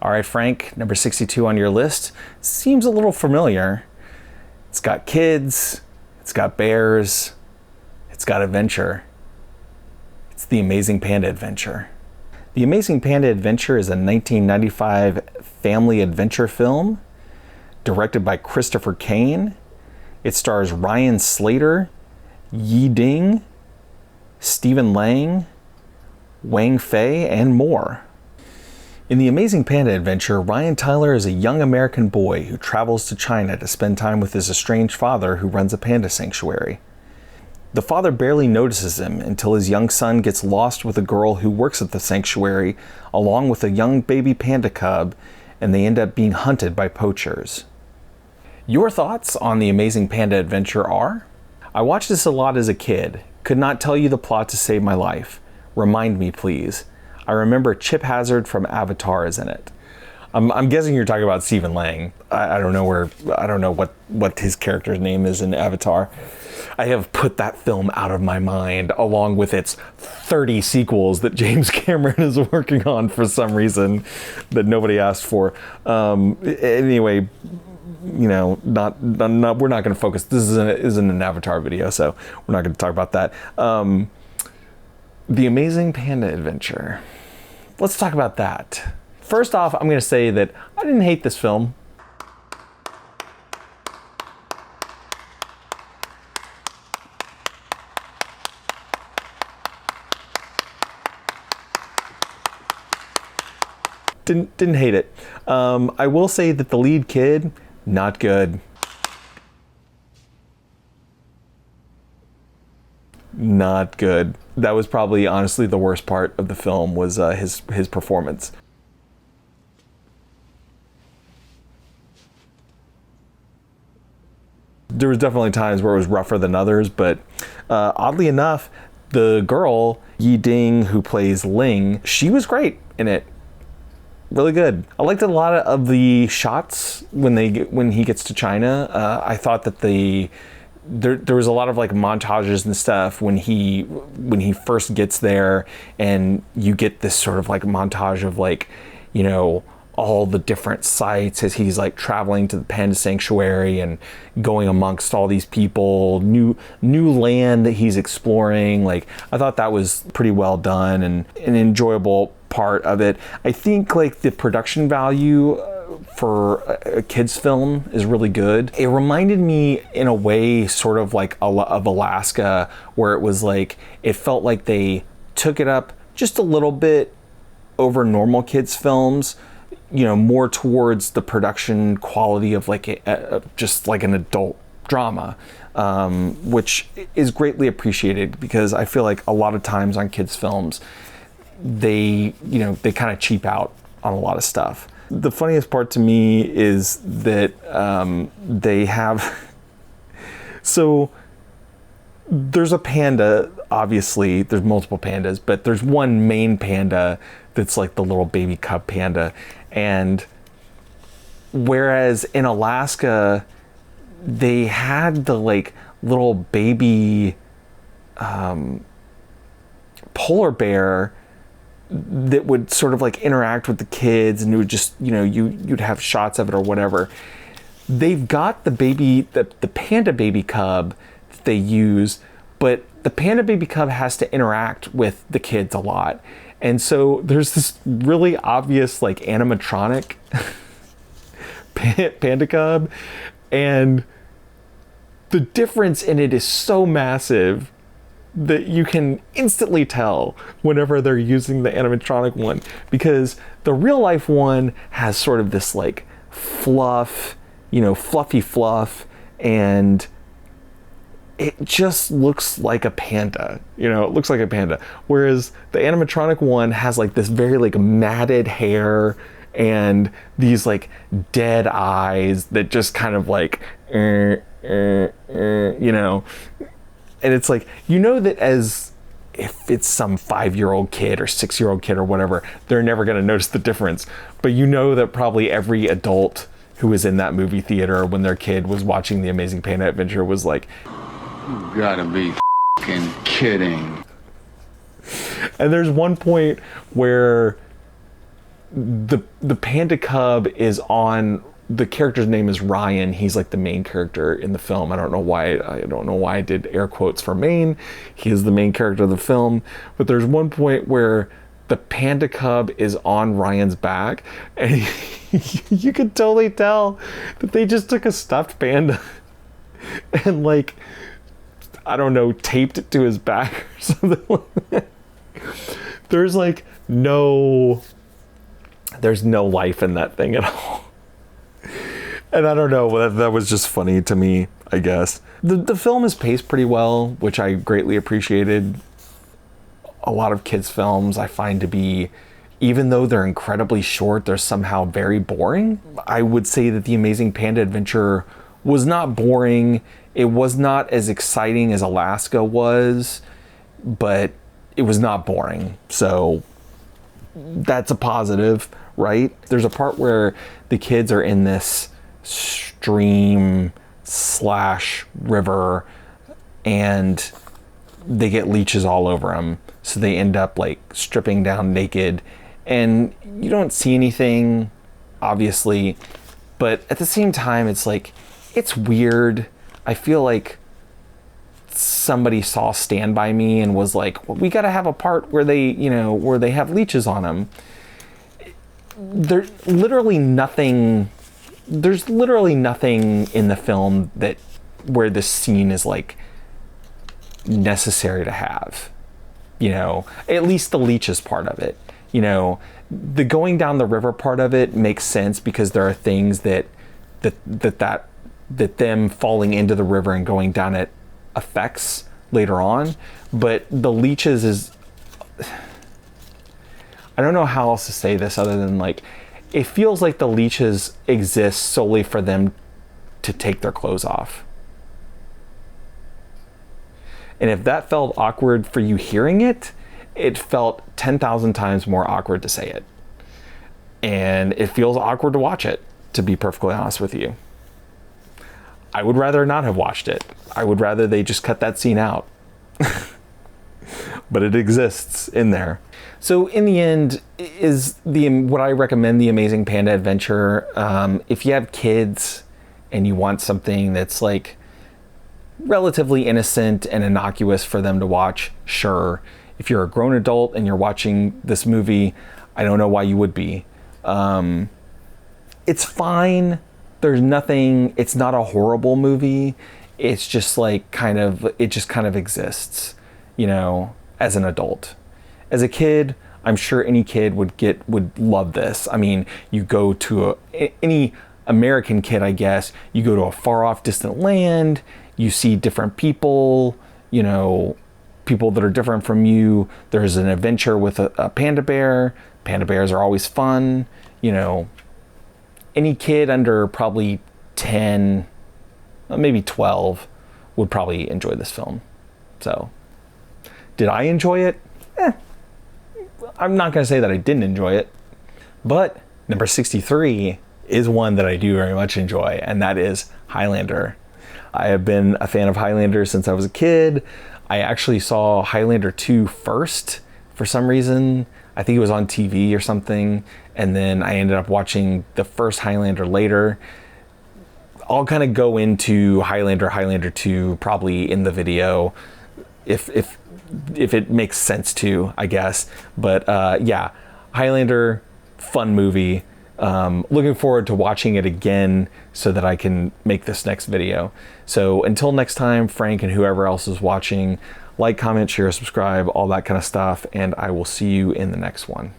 All right, Frank, number 62 on your list seems a little familiar. It's got kids, it's got bears, it's got adventure. It's The Amazing Panda Adventure. The Amazing Panda Adventure is a 1995 family adventure film directed by Christopher Cain. It stars Ryan Slater, Yi Ding, Stephen Lang, Wang Fei, and more. In The Amazing Panda Adventure, Ryan Tyler is a young American boy who travels to China to spend time with his estranged father who runs a panda sanctuary. The father barely notices him until his young son gets lost with a girl who works at the sanctuary along with a young baby panda cub, and they end up being hunted by poachers. Your thoughts on The Amazing Panda Adventure are? I watched this a lot as a kid. Could not tell you the plot to save my life. Remind me, please. I remember Chip Hazard from Avatar is in it. I'm guessing you're talking about Stephen Lang. I don't know what his character's name is in Avatar. I have put that film out of my mind along with its 30 sequels that James Cameron is working on for some reason that nobody asked for. Anyway, you know, we're not going to focus. This isn't an Avatar video, so we're not going to talk about that. The Amazing Panda Adventure. Let's talk about that. First off, I'm going to say that I didn't hate this film. Didn't hate it. I will say that the lead kid, not good. Not good. That was probably honestly the worst part of the film was his performance. There was definitely times where it was rougher than others, but oddly enough, the girl, Yi Ding, who plays Ling, she was great in it. Really good. I liked a lot of the shots when he gets to China. I thought that there was a lot of like montages and stuff when he first gets there, and you get this sort of like montage of like, you know, all the different sites as he's like traveling to the panda sanctuary and going amongst all these people, new land that he's exploring. Like, I thought that was pretty well done and an enjoyable part of it. I think like the production value for a kid's film is really good. It reminded me in a way sort of like of Alaska, where it was like, it felt like they took it up just a little bit over normal kids films, you know, more towards the production quality of like just like an adult drama, which is greatly appreciated, because I feel like a lot of times on kids films, they kind of cheap out on a lot of stuff. The funniest part to me is that they have so there's a panda, obviously there's multiple pandas, but there's one main panda that's like the little baby cub panda. And whereas in Alaska, they had the like little baby polar bear that would sort of like interact with the kids, and it would just, you know, you'd have shots of it or whatever. They've got the panda baby cub that they use, but the panda baby cub has to interact with the kids a lot. And so there's this really obvious like animatronic panda cub, and the difference in it is so massive that you can instantly tell whenever they're using the animatronic one, because the real life one has sort of this like fluff, you know, fluffy fluff, and it just looks like a panda, you know, it looks like a panda. Whereas the animatronic one has like this very like matted hair and these like dead eyes that just kind of like, you know, and it's like, you know, that as if it's some 5-year-old kid or 6-year-old kid or whatever, they're never going to notice the difference. But you know that probably every adult who was in that movie theater when their kid was watching The Amazing Panda Adventure was like, "You gotta be f***ing kidding." And there's one point where the panda cub is on, the character's name is Ryan. He's like the main character in the film. I don't know why I did air quotes for main. He is the main character of the film. But there's one point where the panda cub is on Ryan's back, and you could totally tell that they just took a stuffed panda and like, I don't know, taped it to his back or something like that. There's no life in that thing at all. And I don't know, that was just funny to me, I guess. The film is paced pretty well, which I greatly appreciated. A lot of kids' films I find to be, even though they're incredibly short, they're somehow very boring. I would say that The Amazing Panda Adventure was not boring. It was not as exciting as Alaska was, but it was not boring. So that's a positive, right? There's a part where the kids are in this stream / river and they get leeches all over them. So they end up like stripping down naked, and you don't see anything, obviously, but at the same time, it's like, it's weird. I feel like somebody saw Stand By Me and was like, well, we got to have a part where they, where they have leeches on them. There's literally nothing in the film where this scene is like necessary to have, at least the leeches part of it. The going down the river part of it makes sense because there are things that them falling into the river and going down it affects later on. But the leeches is, I don't know how else to say this other than like, it feels like the leeches exist solely for them to take their clothes off. And if that felt awkward for you hearing it, it felt 10,000 times more awkward to say it. And it feels awkward to watch it, to be perfectly honest with you. I would rather not have watched it. I would rather they just cut that scene out. But it exists in there. So in the end, what I recommend The Amazing Panda Adventure. If you have kids and you want something that's like relatively innocent and innocuous for them to watch, sure. If you're a grown adult and you're watching this movie, I don't know why you would be. It's fine. There's nothing, it's not a horrible movie. It's just like it just kind of exists, as an adult. As a kid, I'm sure any kid would love this. I mean, you go to any American kid, I guess, you go to a far off distant land, you see different people, people that are different from you. There's an adventure with a panda bear. Panda bears are always fun. Any kid under probably 10, maybe 12 would probably enjoy this film. So, did I enjoy it? I'm not going to say that I didn't enjoy it. But number 63 is one that I do very much enjoy, and that is Highlander. I have been a fan of Highlander since I was a kid. I actually saw Highlander 2 first for some reason. I think it was on TV or something. And then I ended up watching the first Highlander later. I'll kind of go into Highlander 2 probably in the video if it makes sense to, I guess. But yeah, Highlander, fun movie. Looking forward to watching it again so that I can make this next video. So until next time, Frank and whoever else is watching, like, comment, share, subscribe, all that kind of stuff, and I will see you in the next one.